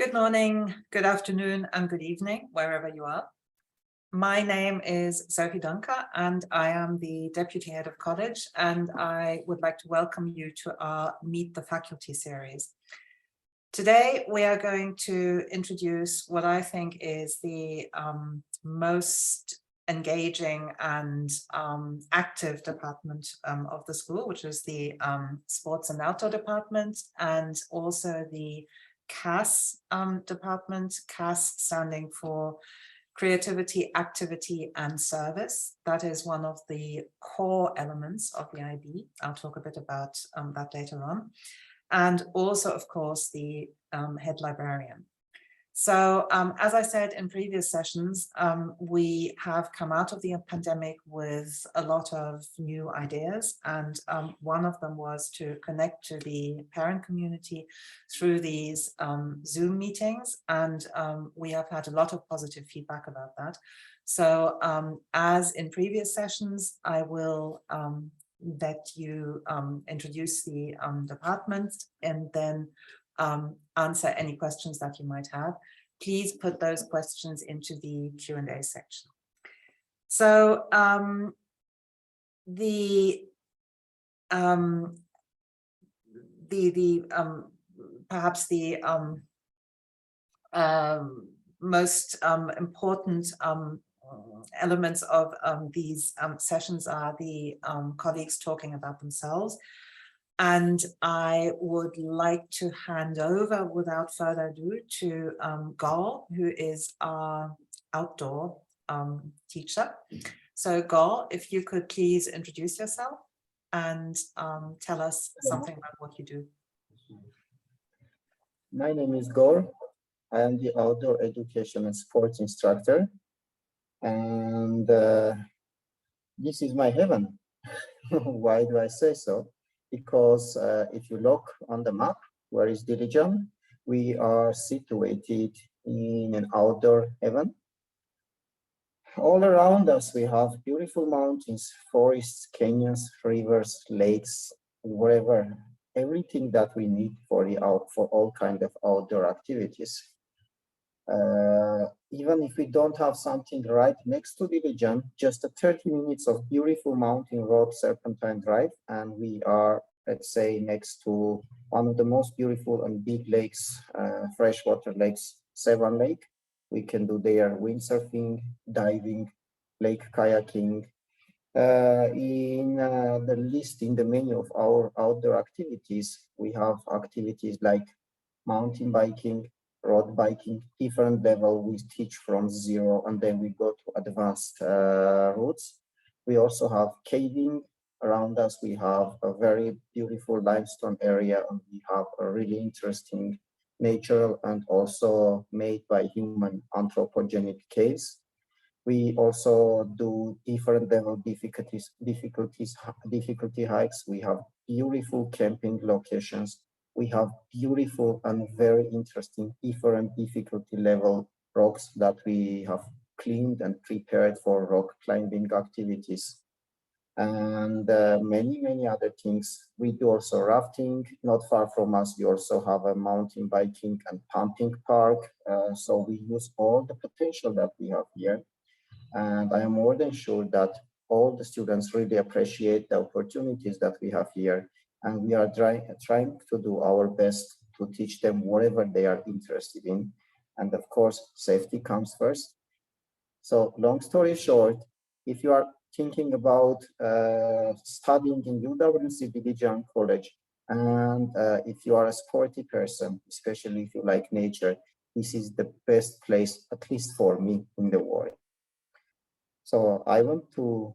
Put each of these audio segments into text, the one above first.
Good morning, good afternoon, and good evening, wherever you are. My name is Sophie Dunker, and I am the Deputy Head of College, and I would like to welcome you to our Meet the Faculty series. Today, we are going to introduce what I think is the most engaging and active department of the school, which is the Sports and Outdoor Department, and also the CAS department, CAS standing for Creativity, Activity and Service. That is one of the core elements of the IB. I'll talk a bit about that later on. And also, of course, the head librarian. So as I said in previous sessions, we have come out of the pandemic with a lot of new ideas. And one of them was to connect to the parent community through these Zoom meetings. And we have had a lot of positive feedback about that. So as in previous sessions, I will let you introduce the department and then answer any questions that you might have. Please put those questions into the Q&A section. So perhaps the most important elements of these sessions are the colleagues talking about themselves. And I would like to hand over without further ado to Gal, who is our outdoor teacher. So Gal, if you could please introduce yourself and tell us something about what you do. My name is Gor. I am the outdoor education and sports instructor. And this is my heaven. Why do I say so? Because if you look on the map, where is Dilijan? We are situated in an outdoor heaven. All around us, we have beautiful mountains, forests, canyons, rivers, lakes, wherever, everything that we need for all kind of outdoor activities. Even if we don't have something right next to Dilijan, just 30 minutes of beautiful mountain road, Serpentine Drive, and we are, let's say, next to one of the most beautiful and big lakes, freshwater lakes, Severn Lake. We can do there windsurfing, diving, lake kayaking. In the list, in the menu of our outdoor activities, we have activities like mountain biking, road biking, different level. We teach from zero and then we go to advanced routes. We also have caving. Around us, we have a very beautiful limestone area, and we have a really interesting natural and also made by human anthropogenic caves. We also do different level difficulty hikes. We have beautiful camping locations. We have beautiful and very interesting different difficulty level rocks that we have cleaned and prepared for rock climbing activities. And many other things. We do also rafting. Not far from us, we also have a mountain biking and pumping park. So we use all the potential that we have here. And I am more than sure that all the students really appreciate the opportunities that we have here. And we are trying to do our best to teach them whatever they are interested in. And of course, safety comes first. So long story short, if you are thinking about studying in UWC Dilijan College, and if you are a sporty person, especially if you like nature, this is the best place, at least for me, in the world. So I want to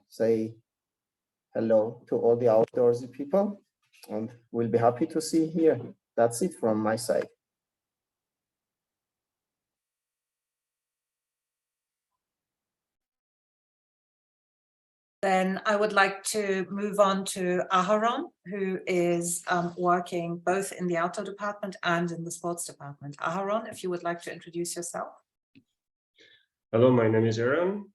say hello to all the outdoorsy people, and we'll be happy to see you here. That's it from my side. Then I would like to move on to Aharon, who is working both in the outdoor department and in the sports department. Aharon, if you would like to introduce yourself. Hello, my name is Aaron.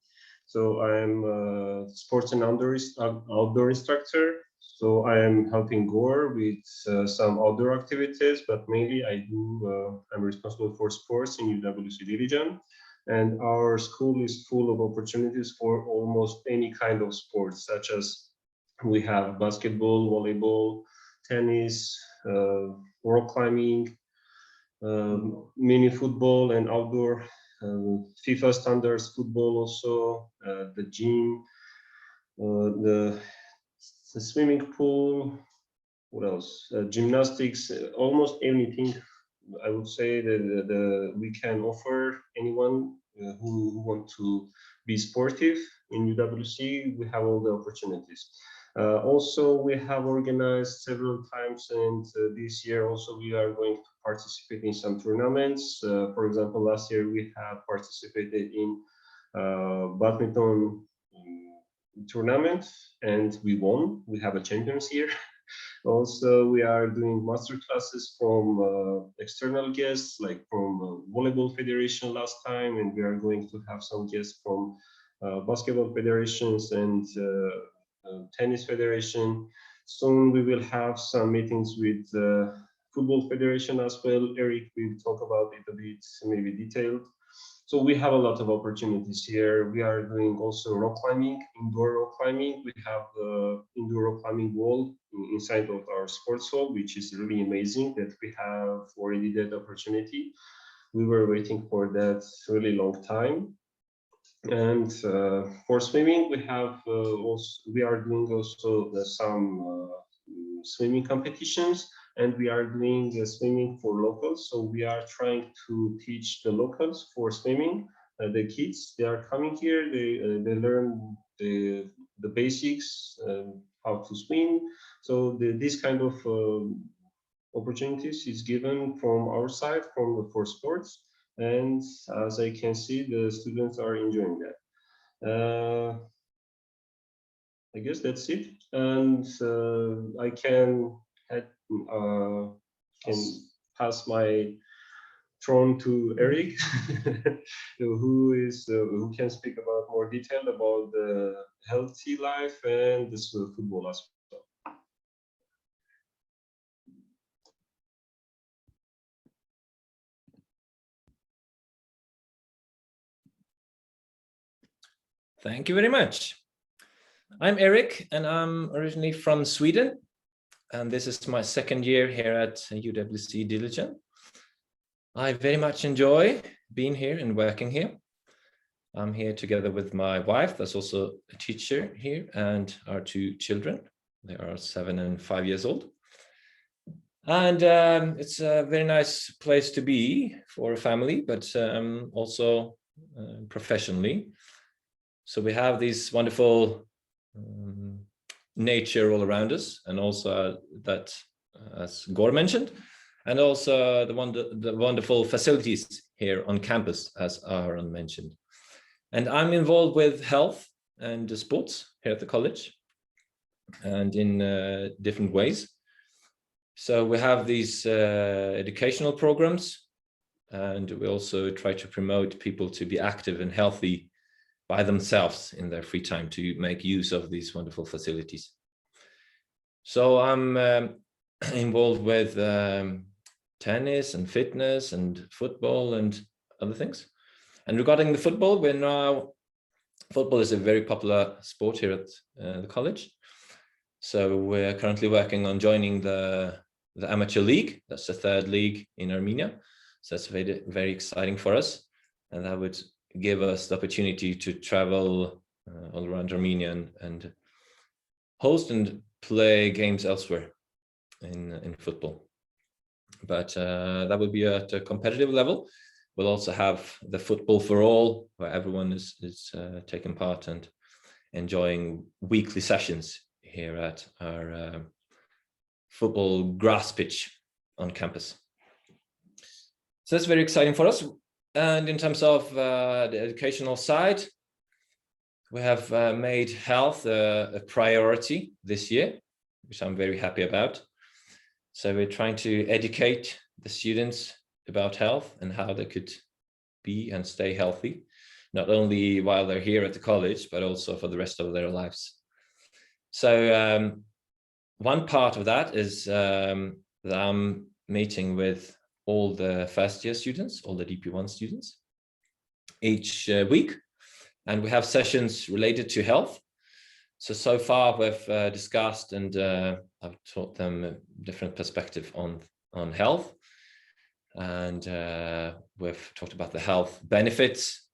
So I'm a sports and outdoor instructor. So I am helping Gore with some outdoor activities, but mainly I'm responsible for sports in UWC Dilijan. And our school is full of opportunities for almost any kind of sports, such as we have basketball, volleyball, tennis, rock climbing, mini football and outdoor FIFA standards football also, the gym, the swimming pool, what else? Gymnastics, almost anything. I would say that we can offer anyone who want to be sportive in UWC. We have all the opportunities. Also, we have organized several times, and this year also we are going to participate in some tournaments. For example, last year we have participated in badminton tournament and we won. We have a champions here. Also, we are doing master classes from external guests, like from Volleyball Federation last time, and we are going to have some guests from basketball federations and tennis federation. Soon we will have some meetings with football federation as well. Eric will talk about it a bit, maybe detailed. So we have a lot of opportunities here. We are doing also rock climbing, indoor rock climbing. We have the indoor rock climbing wall inside of our sports hall, which is really amazing that we have already that opportunity. We were waiting for that really long time. And for swimming, we are doing also some swimming competitions, and we are doing swimming for locals. So we are trying to teach the locals for swimming. The kids, they are coming here, they learn the basics, how to swim. So this kind of opportunities is given from our side for sports. And as I can see, the students are enjoying that. I guess that's it. And I can pass my throne to Eric, who can speak about more detail about the healthy life and this football as well. Thank you very much. I'm Eric, and I'm originally from Sweden, and this is my second year here at UWC Dilijan. I very much enjoy being here and working here. I'm here together with my wife, that's also a teacher here, and our two children. They are 7 and 5 years old. And it's a very nice place to be for a family, but also professionally. So we have these wonderful nature all around us, and also that, as Gore mentioned, and also the wonderful facilities here on campus, as Aharon mentioned. And I'm involved with health and sports here at the college, and in different ways. So we have these educational programs, and we also try to promote people to be active and healthy by themselves in their free time to make use of these wonderful facilities. So I'm involved with tennis and fitness and football and other things. And regarding the football, football is a very popular sport here at the college. So we're currently working on joining the amateur league. That's the 3rd league in Armenia. So that's very, very exciting for us. And that would give us the opportunity to travel all around Armenia and host and play games elsewhere in football. But that would be at a competitive level. We'll also have the football for all, where everyone is taking part and enjoying weekly sessions here at our football grass pitch on campus. So that's very exciting for us. And in terms of the educational side, we have made health a priority this year, which I'm very happy about. So we're trying to educate the students about health and how they could be and stay healthy, not only while they're here at the college, but also for the rest of their lives. So one part of that is that I'm meeting with all the first year students, all the DP1 students each week, and we have sessions related to health. So far we've discussed and I've taught them a different perspective on health, and we've talked about the health benefits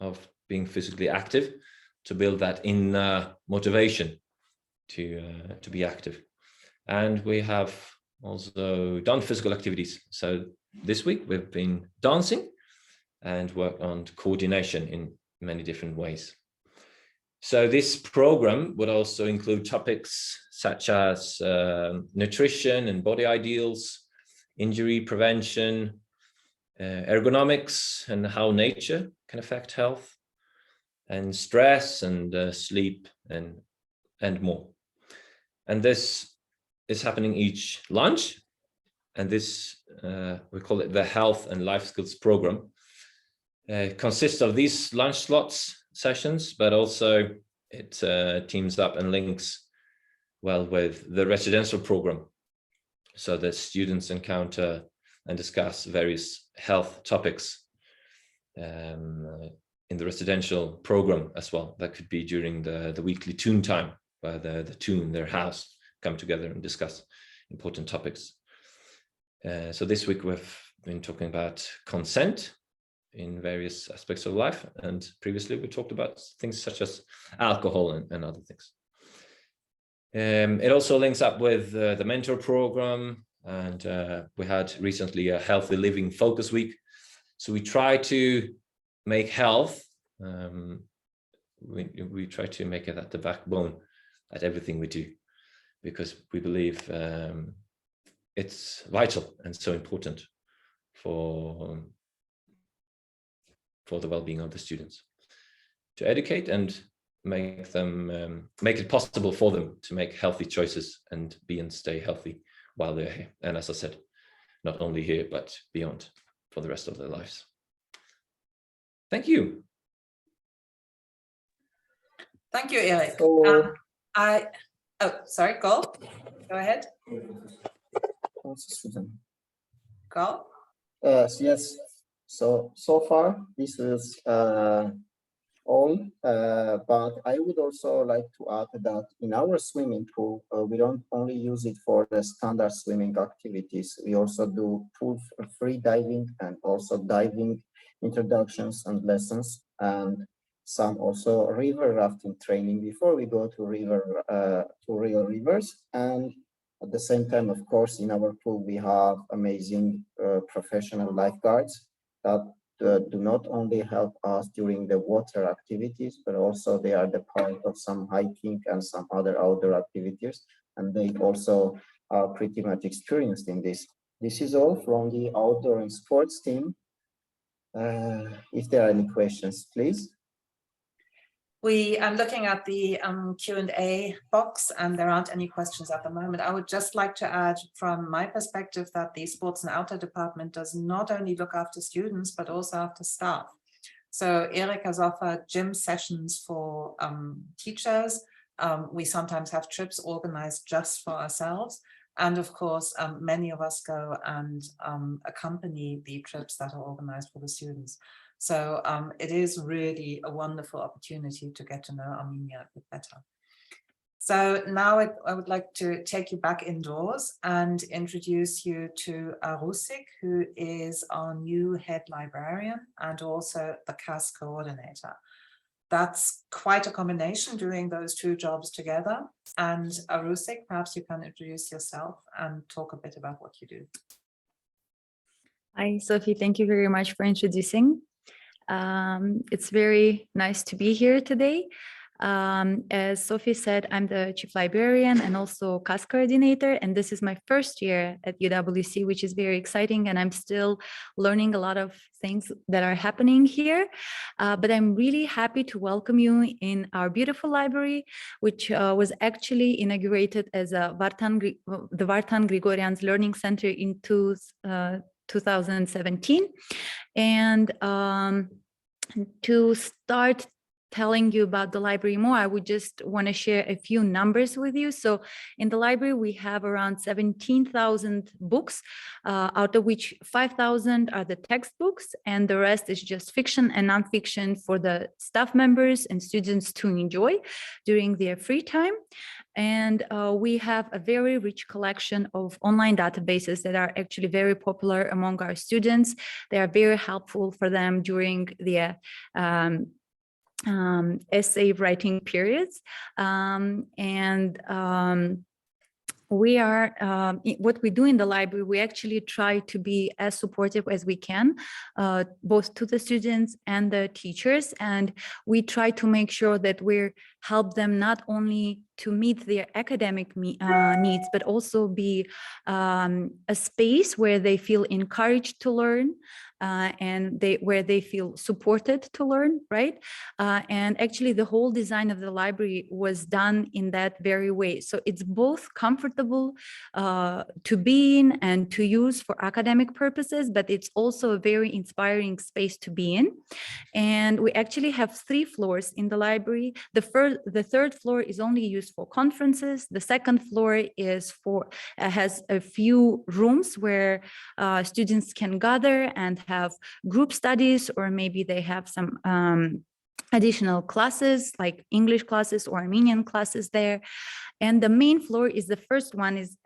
of being physically active to build that inner motivation to be active. And we have also done physical activities. So this week we've been dancing and worked on coordination in many different ways. So this program would also include topics such as nutrition and body ideals, injury prevention, ergonomics and how nature can affect health, and stress and sleep and more. And this is happening each lunch, and this we call it the Health and Life Skills Program. Consists of these lunch slots sessions, but also it teams up and links well with the residential program, so that students encounter and discuss various health topics in the residential program as well. That could be during the weekly tune time, where the tune, their house, come together and discuss important topics. So this week we've been talking about consent in various aspects of life, and previously we talked about things such as alcohol and other things. It also links up with the mentor program, and we had recently a healthy living focus week. So we try to make health, we try to make it at the backbone at everything we do, because we believe it's vital and so important for the well-being of the students, to educate and make them make it possible for them to make healthy choices and be and stay healthy while they're here. And as I said, not only here but beyond, for the rest of their lives. Thank you. Thank you, Erik. So, Sorry, Go ahead. Go. Yes. So far, this is all, but I would also like to add that in our swimming pool, we don't only use it for the standard swimming activities. We also do pool free diving and also diving introductions and lessons, and some also river rafting training before we go to real rivers. And at the same time, of course, in our pool, we have amazing professional lifeguards that do not only help us during the water activities, but also they are the part of some hiking and some other outdoor activities. And they also are pretty much experienced in this. This is all from the outdoor and sports team. If there are any questions, please. We are looking at the Q&A box, and there aren't any questions at the moment. I would just like to add from my perspective that the Sports and Outdoor Department does not only look after students, but also after staff. So Erik has offered gym sessions for teachers. We sometimes have trips organized just for ourselves. And of course, many of us go and accompany the trips that are organized for the students. So it is really a wonderful opportunity to get to know Armenia a bit better. So now I would like to take you back indoors and introduce you to Arusik, who is our new head librarian and also the CAS coordinator. That's quite a combination, doing those two jobs together. And Arusik, perhaps you can introduce yourself and talk a bit about what you do. Hi, Sophie. Thank you very much for introducing. It's very nice to be here today. As Sophie said, I'm the chief librarian and also CAS coordinator, and this is my first year at UWC, which is very exciting, and I'm still learning a lot of things that are happening here. But I'm really happy to welcome you in our beautiful library, which was actually inaugurated as the Vartan Grigorians Learning Center in 2017. And to start telling you about the library more, I would just want to share a few numbers with you. So in the library, we have around 17,000 books, out of which 5,000 are the textbooks, and the rest is just fiction and nonfiction for the staff members and students to enjoy during their free time. And we have a very rich collection of online databases that are actually very popular among our students. They are very helpful for them during their essay writing periods. We are, what we do in the library, we actually try to be as supportive as we can, both to the students and the teachers. And we try to make sure that we help them not only to meet their academic needs, but also be a space where they feel encouraged to learn, and where they feel supported to learn, right? And actually the whole design of the library was done in that very way. So it's both comfortable to be in and to use for academic purposes, but it's also a very inspiring space to be in. And we actually have 3 floors in the library. The third floor is only used for conferences. The second floor is has a few rooms where students can gather and have group studies, or maybe they have some additional classes like English classes or Armenian classes there. And the main floor is the first one, is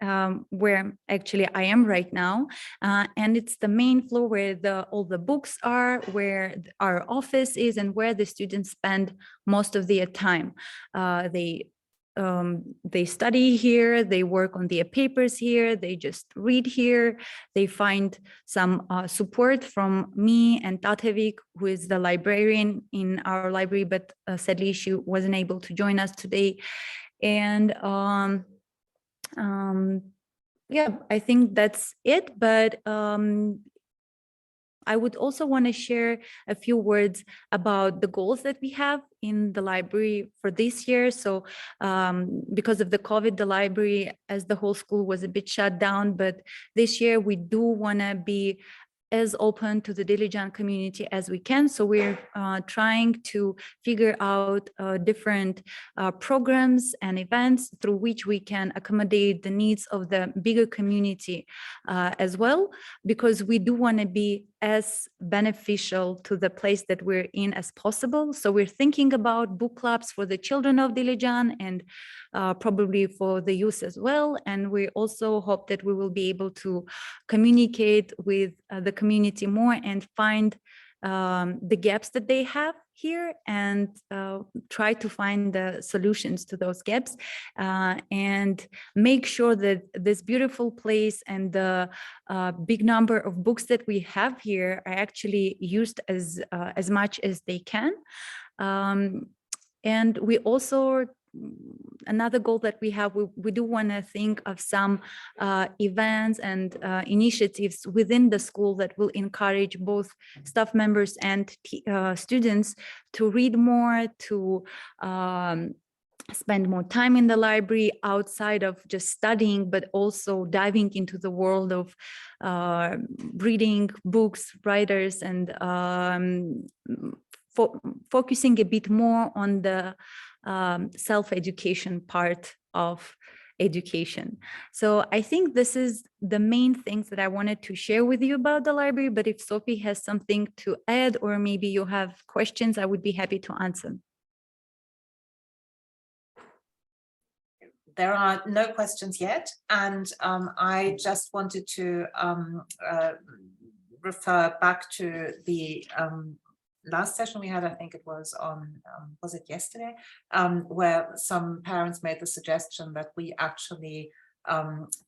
where actually I am right now. And it's the main floor where all the books are, where our office is, and where the students spend most of their time. They study here, they work on their papers here, they just read here, they find some support from me and Tatevik, who is the librarian in our library, but sadly she wasn't able to join us today. And yeah, I think that's it, but I would also want to share a few words about the goals that we have in the library for this year. So because of the COVID, the library as the whole school was a bit shut down, but this year we do want to be as open to the Dilijan community as we can. So we're trying to figure out different programs and events through which we can accommodate the needs of the bigger community as well, because we do want to be as beneficial to the place that we're in as possible. So we're thinking about book clubs for the children of Dilijan and probably for the youth as well. And we also hope that we will be able to communicate with the community more and find the gaps that they have here, and try to find the solutions to those gaps, and make sure that this beautiful place and the big number of books that we have here are actually used as much as they can. And we also, another goal that we have, we do want to think of some events and initiatives within the school that will encourage both staff members and students to read more, to spend more time in the library outside of just studying, but also diving into the world of reading books, writers, and focusing a bit more on the self-education part of education. So I think this is the main things that I wanted to share with you about the library, but if Sophie has something to add, or maybe you have questions, I would be happy to answer. There are no questions yet, and I just wanted to refer back to the last session we had. I think it was on, was it yesterday, where some parents made the suggestion that we actually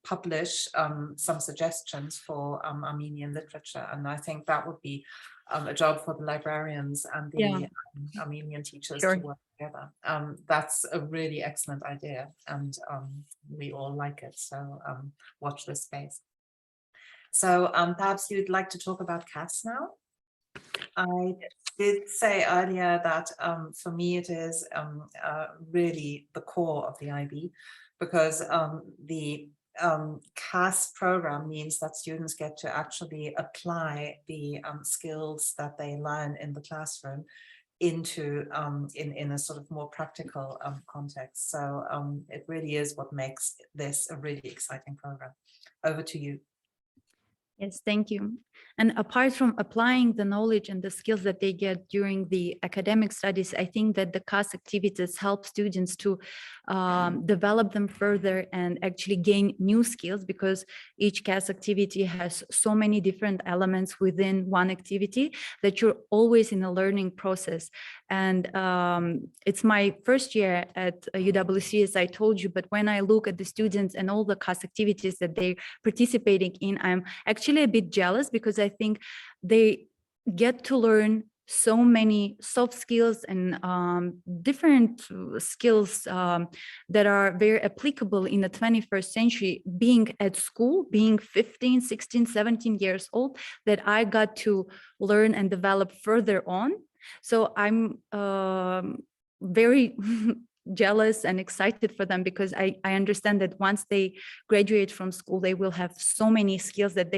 publish some suggestions for Armenian literature, and I think that would be a job for the librarians and the Armenian teachers to work together. That's a really excellent idea, and we all like it, so watch this space. So perhaps you'd like to talk about CAS now? I did say earlier that for me it is really the core of the IB, because the CAS program means that students get to actually apply the skills that they learn in the classroom into in a sort of more practical context. So it really is what makes this a really exciting program. Over to you. Yes, thank you. And apart from applying the knowledge and the skills that they get during the academic studies, I think that the CAS activities help students to develop them further and actually gain new skills, because each CAS activity has so many different elements within one activity that you're always in a learning process. And it's my first year at UWC, as I told you, but when I look at the students and all the CAS activities that they're participating in, I'm actually a bit jealous, because I think they get to learn so many soft skills and different skills that are very applicable in the 21st century, being at school, being 15, 16, 17 years old, that I got to learn and develop further on. So I'm very jealous and excited for them, because I understand that once they graduate from school, they will have so many skills that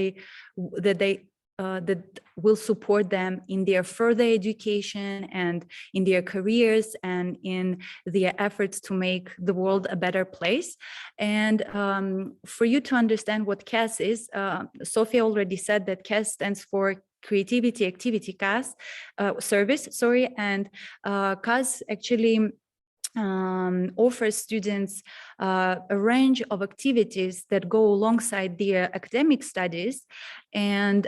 will support them in their further education and in their careers and in their efforts to make the world a better place. And for you to understand what CAS is, Sophia already said that CAS stands for Creativity Activity CAS service, sorry, and CAS actually offers students a range of activities that go alongside their academic studies, and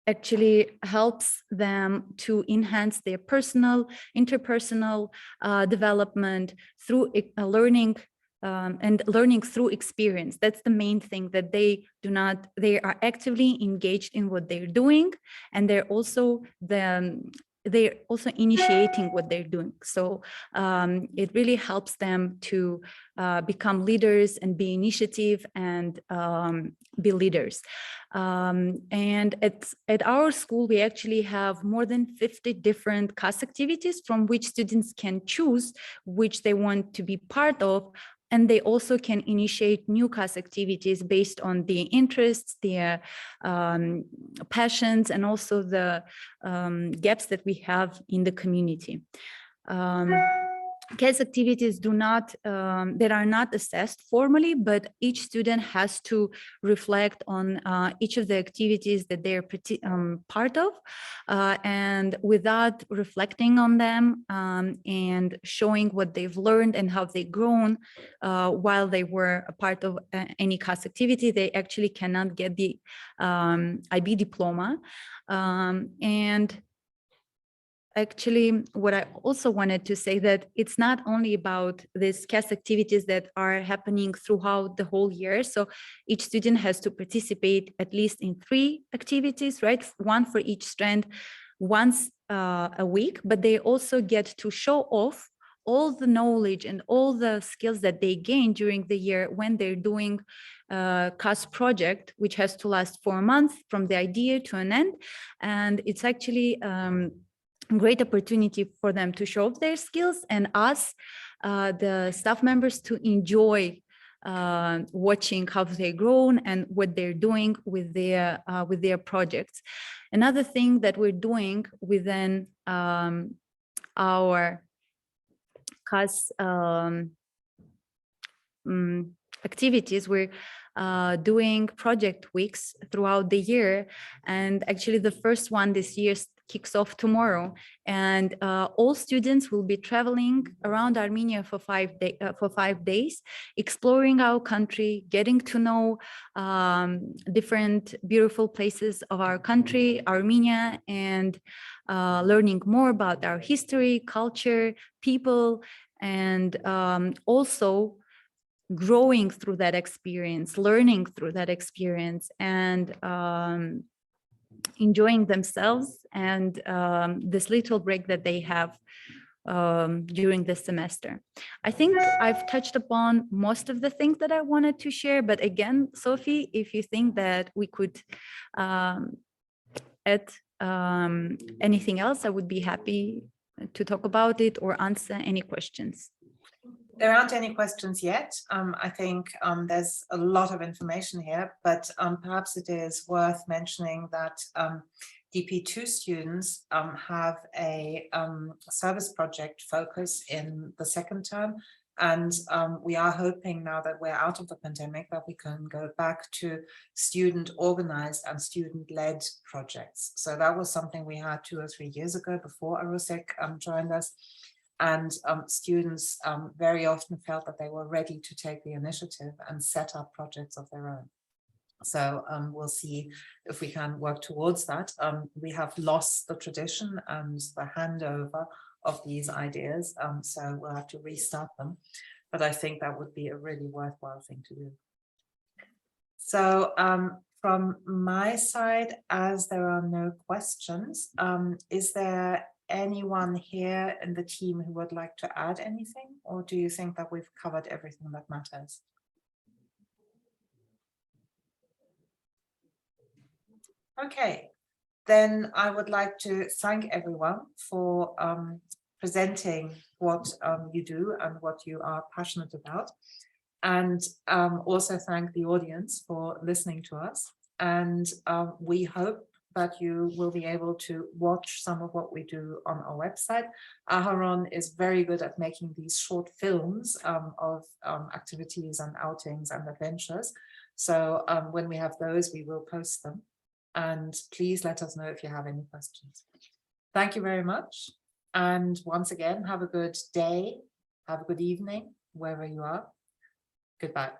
actually helps them to enhance their personal, interpersonal development through learning and learning through experience. That's the main thing, that they are actively engaged in what they're doing, and they're also initiating what they're doing. So it really helps them to become leaders and be initiative and be leaders. And at our school, we actually have more than 50 different CAS activities from which students can choose which they want to be part of. And they also can initiate new CAS activities based on the interests, their passions, and also the gaps that we have in the community. CAS activities that are not assessed formally, but each student has to reflect on each of the activities that they're part of, and without reflecting on them and showing what they've learned and how they've grown while they were a part of any CAS activity, they actually cannot get the IB diploma. And actually, what I also wanted to say, that it's not only about these CAS activities that are happening throughout the whole year. So each student has to participate at least in 3 activities, right? One for each strand, once a week, but they also get to show off all the knowledge and all the skills that they gain during the year when they're doing a CAS project, which has to last 4 months from the idea to an end. And it's actually great opportunity for them to show their skills, and us, the staff members, to enjoy watching how they've grown and what they're doing with their projects. Another thing that we're doing within our CAS activities, we're doing project weeks throughout the year, and actually the first one this year kicks off tomorrow, and all students will be traveling around Armenia for 5 days, exploring our country, getting to know different beautiful places of our country, Armenia, and learning more about our history, culture, people, and also growing through that experience, learning through that experience, and enjoying themselves and this little break that they have during this semester. I think I've touched upon most of the things that I wanted to share, but again, Sophie, if you think that we could add anything else, I would be happy to talk about it or answer any questions. There aren't any questions yet. I think there's a lot of information here, but perhaps it is worth mentioning that DP2 students have a service project focus in the second term. And we are hoping now that we're out of the pandemic that we can go back to student organized and student led projects. So that was something we had 2 or 3 years ago before Arusek joined us. And students very often felt that they were ready to take the initiative and set up projects of their own. So we'll see if we can work towards that. We have lost the tradition and the handover of these ideas, so we'll have to restart them. But I think that would be a really worthwhile thing to do. So from my side, as there are no questions, is there anyone here in the team who would like to add anything, or do you think that we've covered everything that matters? Okay, then I would like to thank everyone for presenting what you do and what you are passionate about, and also thank the audience for listening to us. And we hope that you will be able to watch some of what we do on our website. Aharon is very good at making these short films of activities and outings and adventures. So when we have those, we will post them. And please let us know if you have any questions. Thank you very much. And once again, have a good day, have a good evening, wherever you are. Goodbye.